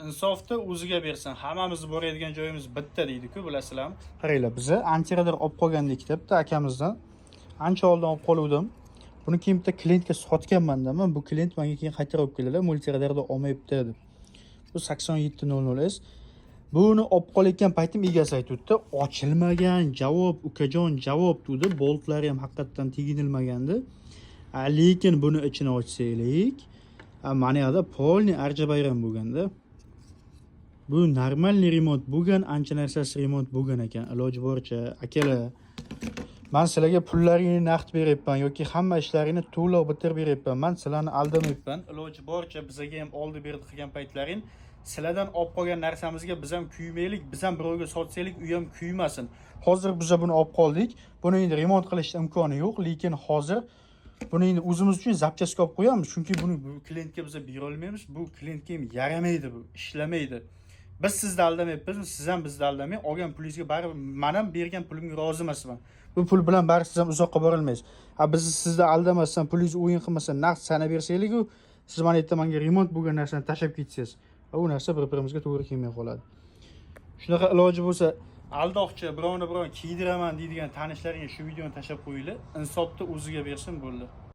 insofni o'ziga bersin. Hammamiz boradigan joyimiz bitta deydi-ku, bilasizlarmi? Qaranglar, biz antiradar olib qolgandik deb bitta akamizdan ancha oldin olib qoluvdim. Buni keyin bitta klientga sotganman-da, men bu klient menga keyin qaytarib olib keldilar, multiradarda olmayapti deb. Bu 8700S. Buni olib qolayotgan paytim egasi aytibdi, ochilmagan, javob, ukajon, javob dedi. Boltlari ham haqiqatan teginilmagandi. Lekin buni ichini ochsaylik, mana yerda polni arjabayram bo'lganda. Bu normalniy remont bo'lgan, ancha narsasi remont bo'lgan ekan. Iloji boricha akalar, men sizlarga pullaringni naqd beryapman yoki hamma ishlaringni to'liq bitirib beryapman. Men sizlarni aldamayapman. Iloji boricha bizga ham oldi berdi qilgan paytlaring, sizlardan olib qolgan narsamizga biz ham kuymaylik, biz ham birovga sotsaylik, u ham kuymasin. Hozir biz buni olib qoldik. Buni endi remont qilish imkoni yo'q, lekin hozir buni endi o'zimiz uchun zapchastga olib qo'yamiz, chunki buni bu klientga biz bera olmaymiz. Bu klientga ham yaramaydi, bu ishlamaydi. Biz sizni aldamayapmiz, siz ham bizni aldamang. Olgan pulingizga baribir men ham bergan pulimga rozi emasman. Bu pul bilan baribir siz ham uzoqqa bora olmaysiz. Biz sizni aldamasdan, pulingizni o'yin qilmasdan naqd sanab bersanglar-ku, siz mana yerda menga remont bo'lgan narsani tashlab ketsangiz, bu narsa bir-birimizga to'g'ri kelmay qoladi. Shunaqa iloji bo'lsa, aldoqchi birovni birov kiydiraman deydigan tanishlaringga shu videoni tashlab qo'yinglar. Insofni o'ziga bersin bo'ldi.